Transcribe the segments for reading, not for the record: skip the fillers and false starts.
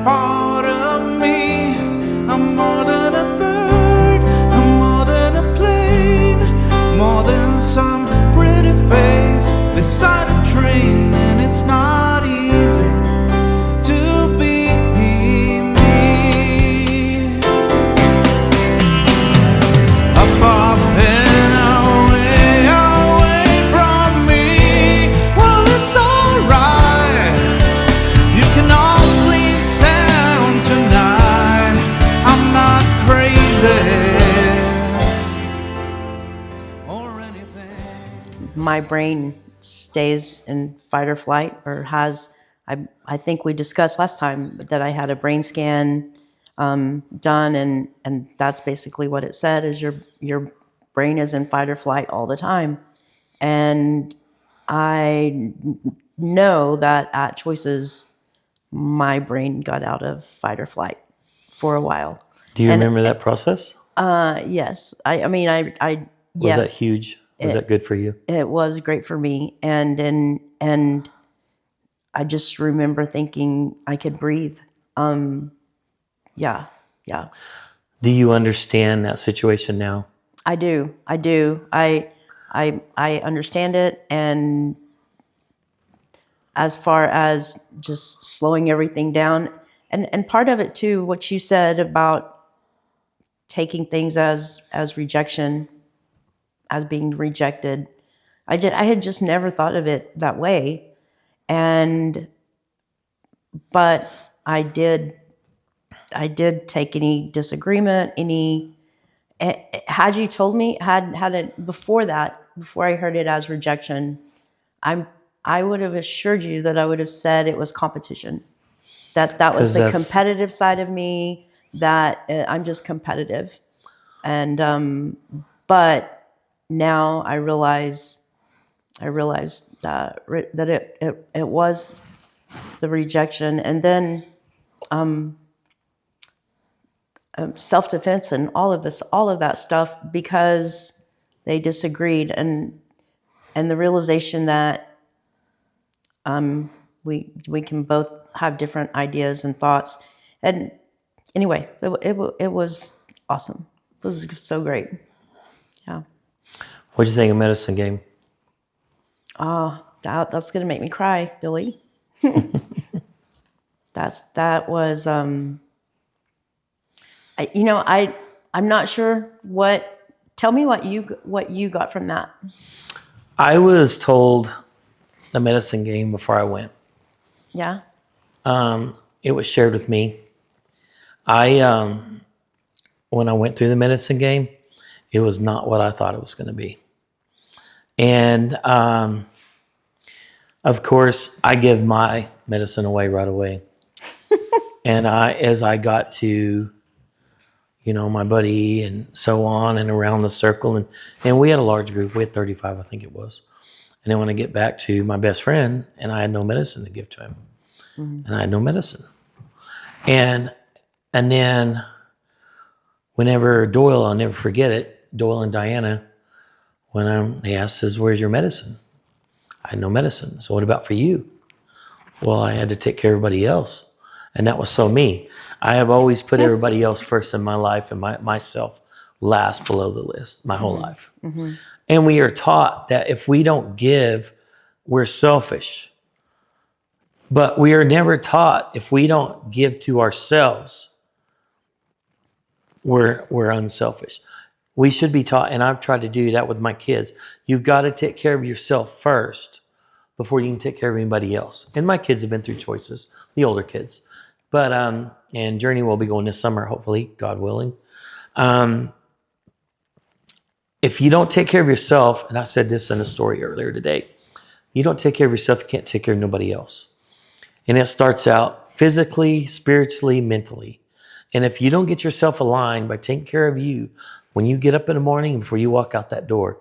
part of me. I'm more than a bird, I'm more than a plane, more than some pretty face beside a train. And it's not easy to be me. Above and away, away from me. Well, it's alright, you can all sleep sound tonight. I'm not crazy or anything. My brain stays in fight or flight, or has. I think we discussed last time that I had a brain scan done, and that's basically what it said, is your brain is in fight or flight all the time. And I know that at Choices, my brain got out of fight or flight for a while. Do you And- remember that process? Yes. I mean, I Was yes. that huge? Was that good for you? It was great for me, and I just remember thinking I could breathe. Yeah. Do you understand that situation now? I do. I understand it, and as far as just slowing everything down, and part of it too, what you said about taking things as rejection, as being rejected. I had just never thought of it that way. But I did take any disagreement, had you told me, had it before that, before I heard it as rejection, I would have assured you that I would have said it was competition. That was 'Cause the that's- competitive side of me, that I'm just competitive. And but now I realize that it was the rejection, and then self-defense and all of that stuff, because they disagreed, and the realization that we can both have different ideas and thoughts. And anyway, it was awesome. It was so great. Yeah. What'd you think of Medicine Game? Oh, that's gonna make me cry, Billy. that was I'm not sure what. Tell me what you got from that. I was told the Medicine Game before I went. Yeah. It was shared with me. When I went through the Medicine Game, it was not what I thought it was going to be. And of course, I give my medicine away right away. And as I got to, my buddy and so on and around the circle, and we had a large group. We had 35, I think it was. And then when I get back to my best friend, and I had no medicine to give to him, and I had no medicine. And then whenever Doyle, I'll never forget it, Doyle and Diana, when they asked us, "Where's your medicine?" I had no medicine. So what about for you? Well, I had to take care of everybody else. And that was so me. I have always put everybody else first in my life, and myself last below the list my whole life. Mm-hmm. And we are taught that if we don't give, we're selfish. But we are never taught if we don't give to ourselves, we're unselfish. We should be taught, and I've tried to do that with my kids. You've got to take care of yourself first before you can take care of anybody else. And my kids have been through Choices, the older kids. But, and Journey will be going this summer, hopefully, God willing. If you don't take care of yourself, and I said this in a story earlier today, you don't take care of yourself, you can't take care of nobody else. And it starts out physically, spiritually, mentally. And if you don't get yourself aligned by taking care of you, when you get up in the morning and before you walk out that door,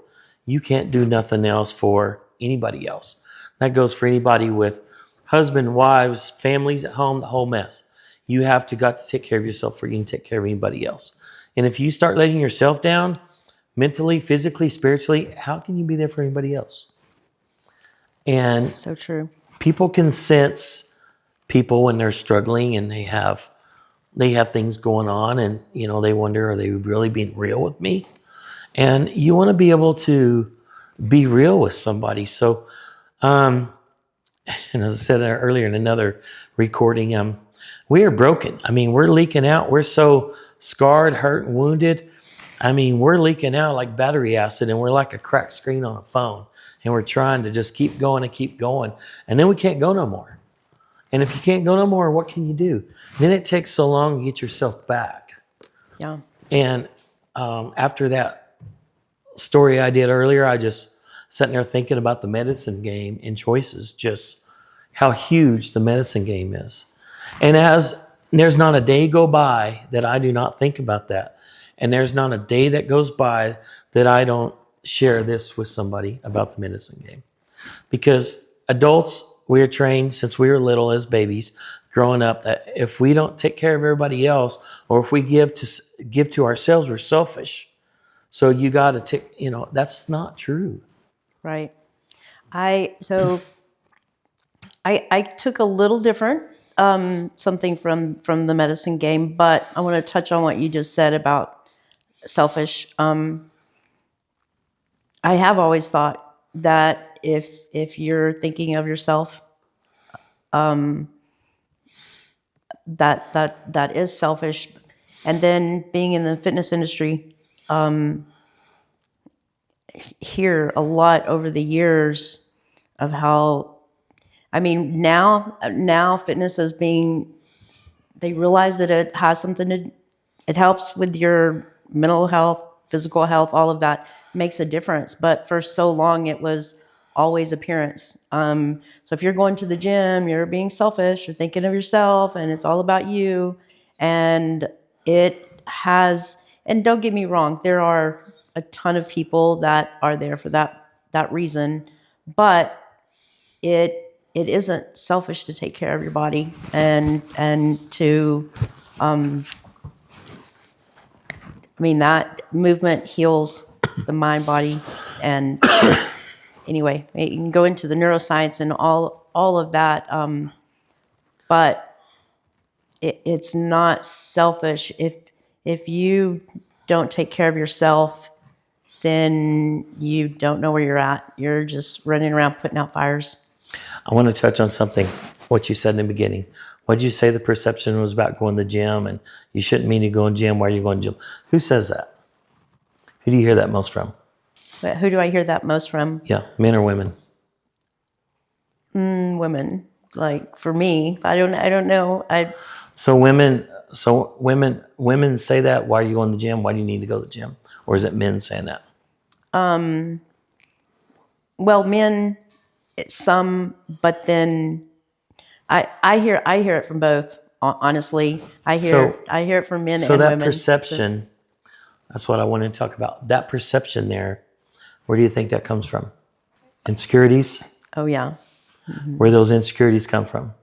you can't do nothing else for anybody else. That goes for anybody with husband, wives, families at home, the whole mess. You have got to take care of yourself before you can take care of anybody else. And if you start letting yourself down, mentally, physically, spiritually, how can you be there for anybody else? And So true. people can sense people when they're struggling and they have things going on, and they wonder, are they really being real with me? And you want to be able to be real with somebody. So, and as I said earlier in another recording, we are broken. I mean, we're leaking out. We're so scarred, hurt, and wounded. I mean, we're leaking out like battery acid, and we're like a cracked screen on a phone. And we're trying to just keep going and keep going. And then we can't go no more. And if you can't go no more, what can you do? Then it takes so long to get yourself back. Yeah. And after that story I did earlier, I just sitting there thinking about the medicine game and choices, just how huge the medicine game is. And as there's not a day go by that I do not think about that. And there's not a day that goes by that I don't share this with somebody about the medicine game. Because adults, we are trained since we were little as babies, growing up, that if we don't take care of everybody else, or if we give to ourselves, we're selfish. So you got to take, that's not true. Right. I took a little different something from the medicine game, but I want to touch on what you just said about selfish. I have always thought that if you're thinking of yourself, that is selfish. And then being in the fitness industry, hear a lot over the years of how, I mean, now fitness is being, they realize that it has something to, it helps with your mental health, physical health, all of that makes a difference. But for so long, it was always appearance. So if you're going to the gym, you're being selfish, you're thinking of yourself, and it's all about you. And it has, and don't get me wrong, there are a ton of people that are there for that reason, but it isn't selfish to take care of your body and to I mean, that movement heals the mind, body, and anyway, you can go into the neuroscience and all of that, but it's not selfish. If you don't take care of yourself, then you don't know where you're at. You're just running around putting out fires. I want to touch on something, what you said in the beginning. What did you say the perception was about going to the gym, and you shouldn't mean to go to the gym? Why are you going to the gym? Who says that? Who do you hear that most from? But who do I hear that most from? Yeah, men or women? Women. Like for me, I don't know. So women say that. Why are you going to the gym? Why do you need to go to the gym? Or is it men saying that? Well, men, some, but then I hear it from both. Honestly, I hear it from men and women. So that perception, that's what I wanted to talk about. That perception there, where do you think that comes from? Insecurities? Oh yeah. Where those insecurities come from?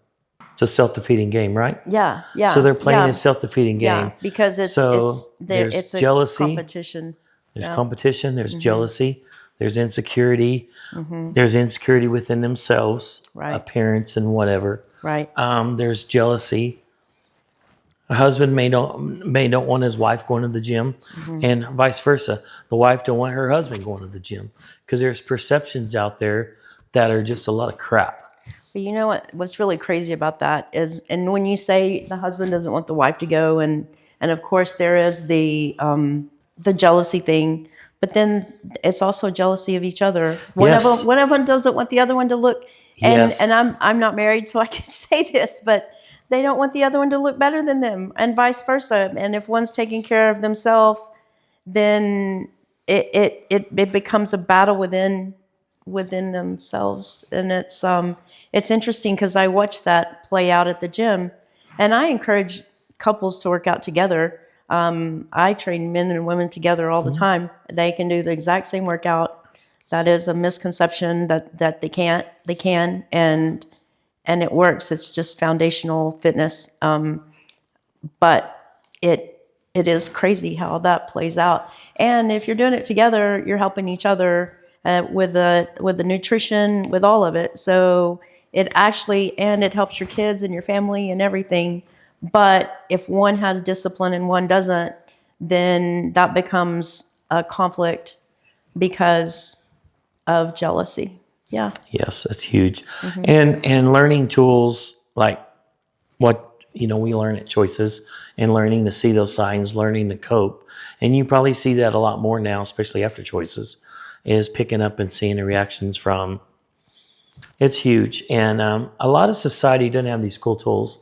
It's a self-defeating game, right? Yeah. So they're playing a self-defeating game. Yeah, because it's a jealousy, competition. There's competition. There's jealousy. There's insecurity. There's insecurity within themselves, appearance and whatever. Right. There's jealousy. A husband may don't want his wife going to the gym, and vice versa. The wife don't want her husband going to the gym, because there's perceptions out there that are just a lot of crap. But you know what's really crazy about that is, and when you say the husband doesn't want the wife to go, and of course there is the jealousy thing, but then it's also jealousy of each other. One of them doesn't want the other one to look, and I'm not married, so I can say this, but they don't want the other one to look better than them, and vice versa. And if one's taking care of themselves, then it becomes a battle within themselves. And it's interesting because I watched that play out at the gym, and I encourage couples to work out together. I train men and women together all the time. They can do the exact same workout. That is a misconception that they can, and it works. It's just foundational fitness. But it is crazy how that plays out. And if you're doing it together, you're helping each other with the nutrition, with all of it. So it actually, and it helps your kids and your family and everything. But if one has discipline and one doesn't, then that becomes a conflict because of jealousy. Yeah. Yes, it's huge. And learning tools like what we learn at Choices, and learning to see those signs, learning to cope. And you probably see that a lot more now, especially after Choices, is picking up and seeing the reactions from. It's huge. And a lot of society doesn't have these cool tools.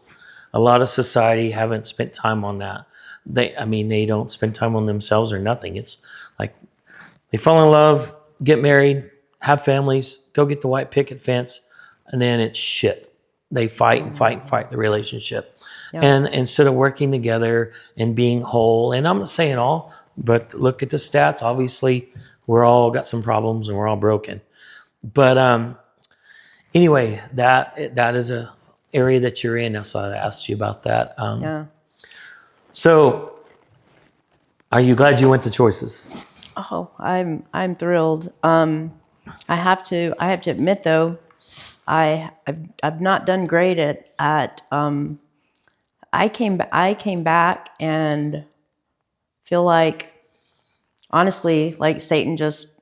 A lot of society haven't spent time on that. They don't spend time on themselves or nothing. It's like they fall in love, get married, have families, go get the white picket fence, and then it's shit. They fight and fight and fight the relationship. Yeah. And instead of working together and being whole, and I'm not saying all, but look at the stats. Obviously, we're all got some problems and we're all broken. But anyway, that is a area that you're in. That's why I asked you about that. Yeah. So, are you glad you went to Choices? Oh, I'm thrilled. I have to admit though, I've not done great at I came back and feel like, honestly, like Satan just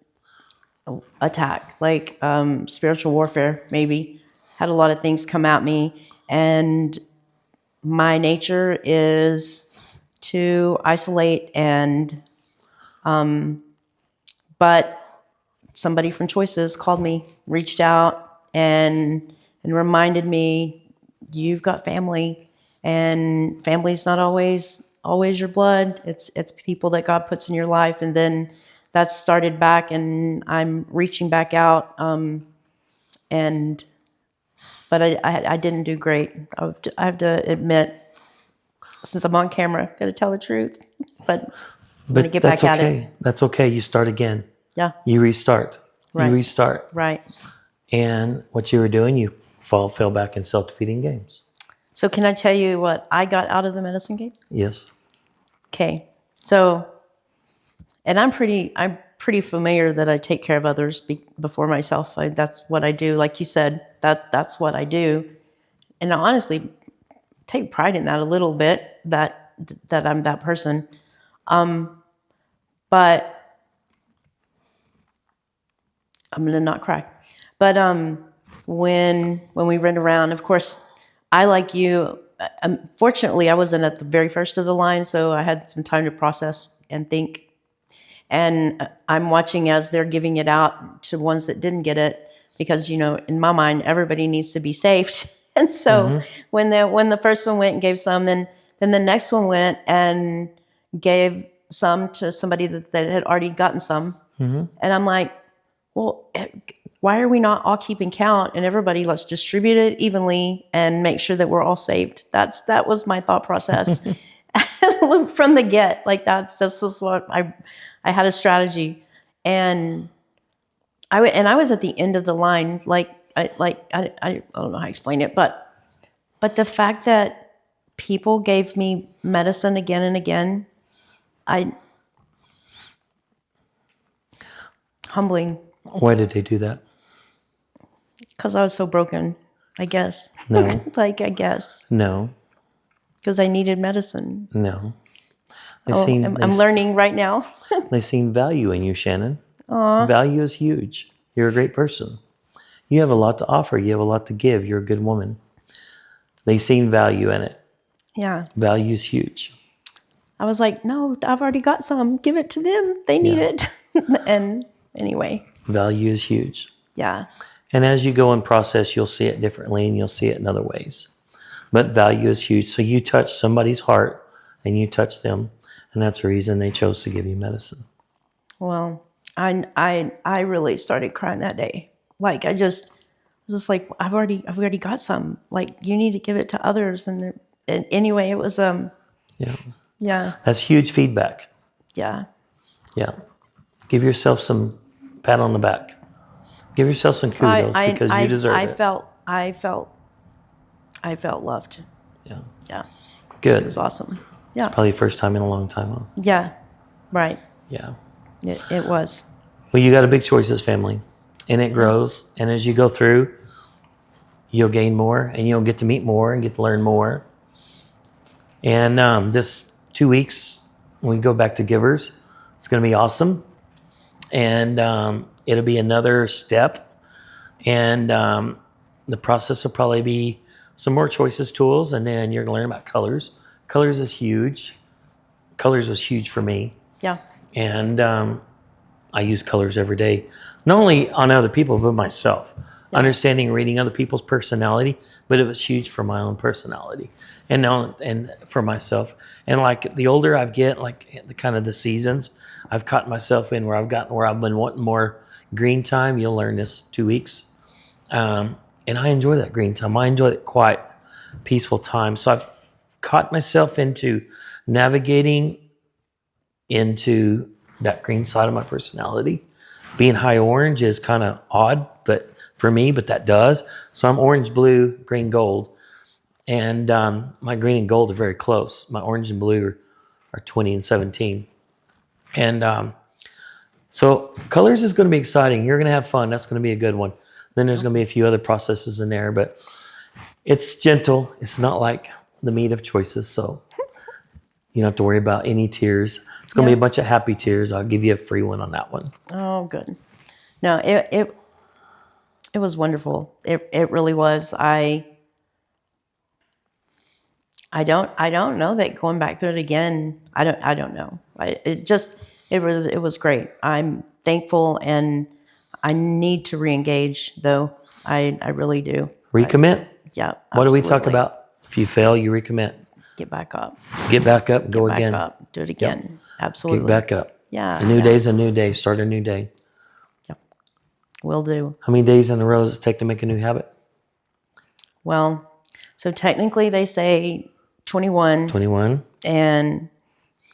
attacked, like spiritual warfare maybe. Had a lot of things come at me, and my nature is to isolate and but somebody from Choices called me, reached out, and reminded me, you've got family, and family's not always your blood. It's people that God puts in your life, and then that started back, and I'm reaching back out. And but I didn't do great. I have to admit, since I'm on camera, got to tell the truth. But I'm gonna get that's back okay. at it. That's okay. You start again. Yeah. You restart. Right. You restart. Right. And what you were doing, you fell back in self-defeating games. So can I tell you what I got out of the medicine game? Yes. Okay. So, and I'm pretty familiar that I take care of others before myself. That's what I do. Like you said, that's what I do. And I honestly take pride in that a little bit, that I'm that person. But I'm gonna not cry. But when we went around, of course, I, like you, fortunately, I wasn't at the very first of the line, so I had some time to process and think. And I'm watching as they're giving it out to ones that didn't get it, because in my mind, everybody needs to be saved. And so when the first one went and gave some, then the next one went and gave some to somebody that had already gotten some. And I'm like, well, why are we not all keeping count, and everybody, let's distribute it evenly and make sure that we're all saved. That was my thought process from the get. Like that's just what I had a strategy, and I was at the end of the line. I don't know how to explain it, but the fact that people gave me medicine again and again, humbling. Why did they do that? Because I was so broken, I guess. No. I guess. No. Because I needed medicine. No. I'm learning right now. They seen value in you, Shannon. Value is huge. You're a great person. You have a lot to offer. You have a lot to give. You're a good woman. They seen value in it. Yeah. Value is huge. I was like, no, I've already got some. Give it to them. They need it. And anyway. Value is huge. Yeah. And as you go and process, you'll see it differently, and you'll see it in other ways. But value is huge. So you touch somebody's heart, and you touch them, and that's the reason they chose to give you medicine. Well, I really started crying that day. Like I was just like, I've already got some. Like you need to give it to others. And anyway, it was yeah. That's huge feedback. Yeah. Yeah. Give yourself some pat on the back. Give yourself some kudos because you deserve it. I felt loved. Yeah. Yeah. Good. It was awesome. Yeah. It's probably the first time in a long time, huh? Yeah. Right. Yeah. It was. Well, you got a big Choices family, and it grows. And as you go through, you'll gain more, and you'll get to meet more and get to learn more. And this 2 weeks, when we go back to Givers, it's going to be awesome. And it'll be another step. And the process will probably be some more choices tools, and then you're going to learn about colors. Colors is huge. Colors was huge for me. Yeah. And I use colors every day, not only on other people, but myself. Yeah. Understanding and reading other people's personality, but it was huge for my own personality and for myself. And like the older I get, like the kind of the seasons, I've caught myself in where I've been wanting more green time. You'll learn this 2 weeks. And I enjoy that green time. I enjoy it quite peaceful time. So I've caught myself into navigating into that green side of my personality. Being high orange is kind of odd, but for me, but that does. So I'm orange, blue, green, gold. And my green and gold are very close. My orange and blue are 20 and 17. And so colors is going to be exciting. You're going to have fun. That's going to be a good one. Then there's going to be a few other processes in there, but it's gentle. It's not like the meat of choices. So you don't have to worry about any tears. It's going to be a bunch of happy tears. I'll give you a free one on that one. Oh, good. No, it was wonderful. It really was. I don't know that going back through it again. I don't know. It was great. I'm thankful, and I need to reengage though. I really do. Recommit. Yeah. What do we talk absolutely. about? If you fail, you recommit. Get back up. Get back up and go again. Back up. Do it again. Absolutely. Get back up. Yeah. A new day's a new day. Start a new day. Yep. Will do. How many days in a row does it take to make a new habit? Well, so technically they say 21. 21. And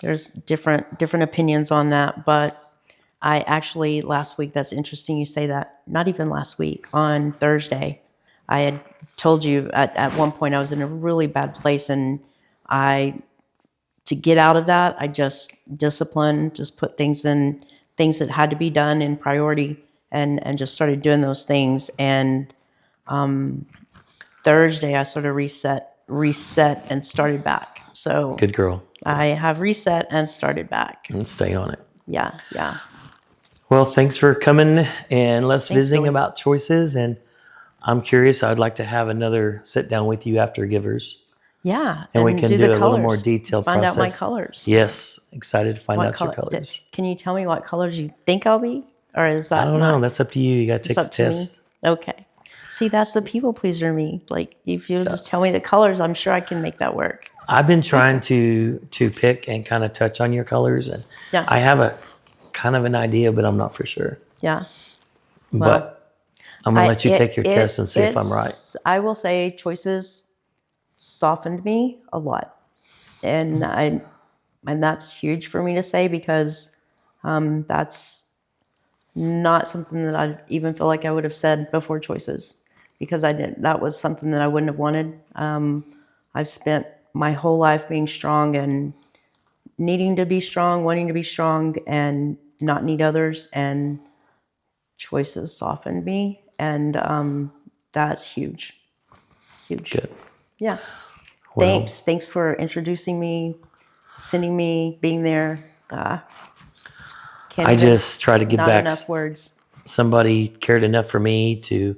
there's different opinions on that. But I actually, last week, that's interesting you say that. Not even last week, on Thursday, I had told you at one point I was in a really bad place, and to get out of that, I just disciplined, just put things that had to be done in priority, and just started doing those things. And Thursday, I sort of reset and started back. So good girl. I have reset and started back. And stay on it. Yeah. Well, thanks for coming and visiting Billy. about choices. And I'm curious, I'd like to have another sit down with you after Givers. Yeah. And we can do the a little colors. more detailed Find process. out my colors. Yes. Excited to find What out your colors. Can you tell me what colors you think I'll be? Or is that I don't know. That's up to you. You got to take the test. Okay. See, that's the people pleaser in me. Like, if you just tell me the colors, I'm sure I can make that work. I've been trying to pick and kind of touch on your colors, and I have a kind of an idea, but I'm not for sure. Yeah. But I'm gonna let you take your test and see if I'm right. I will say choices softened me a lot, and that's huge for me to say, because that's not something that I even feel like I would have said before choices, because that was something that I wouldn't have wanted. I've spent my whole life being strong and needing to be strong, wanting to be strong, and not need others. And choices softened me, and that's huge. Good. Yeah. Well, Thanks for introducing me, sending me, being there. I just try to give not back. Enough words. Somebody cared enough for me to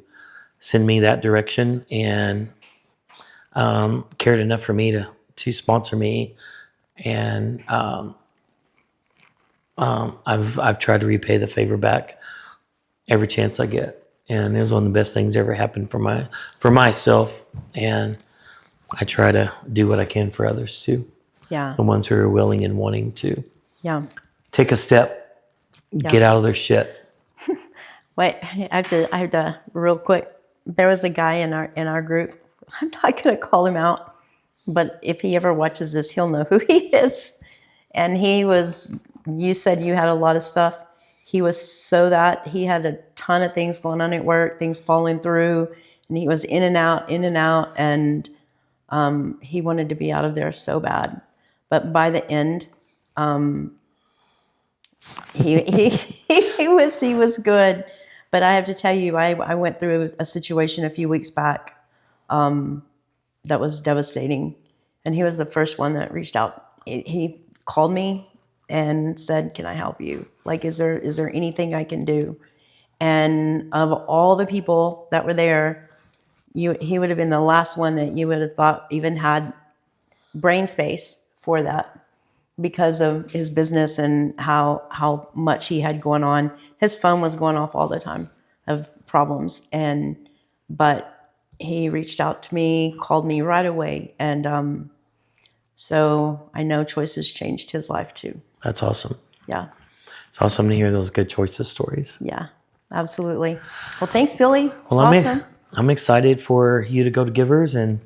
send me that direction, and cared enough for me to sponsor me, and I've tried to repay the favor back every chance I get, and it was one of the best things ever happened for myself, and I try to do what I can for others too. Yeah. The ones who are willing and wanting to take a step, get out of their shit. Wait, I have to real quick. There was a guy in our group. I'm not going to call him out, but if he ever watches this, he'll know who he is. And you said you had a lot of stuff. He was he had a ton of things going on at work, things falling through, and he was in and out, and he wanted to be out of there so bad. But by the end, he was good. But I have to tell you, I went through a situation a few weeks back that was devastating. And he was the first one that reached out. He called me and said, "Can I help you? Like, is there anything I can do?" And of all the people that were there, he would have been the last one that you would have thought even had brain space for that, because of his business and how much he had going on. His phone was going off all the time of problems, but he reached out to me, called me right away, and so I know choices changed his life too. That's awesome. Yeah, It's awesome to hear those good choices stories. yeah, absolutely. Well, thanks, Billy. Well, Awesome. I'm excited for you to go to Givers, and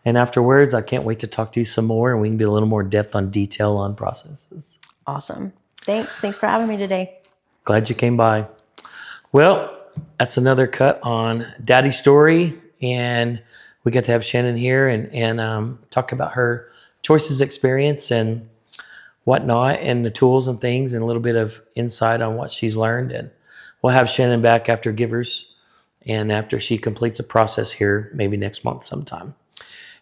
afterwards, I can't wait to talk to you some more, and we can be a little more depth on detail on processes. Awesome. Thanks for having me today. Glad you came by. Well, that's another cut on Daddy's story, and we got to have Shannon here and talk about her choices experience and whatnot, and the tools and things, and a little bit of insight on what she's learned. And we'll have Shannon back after Givers and after she completes a process here, maybe next month sometime.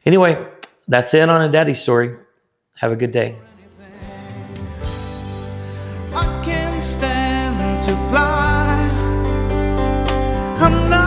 Anyway, that's it on a Daddy story. Have a good day. I can't stand to fly. I'm not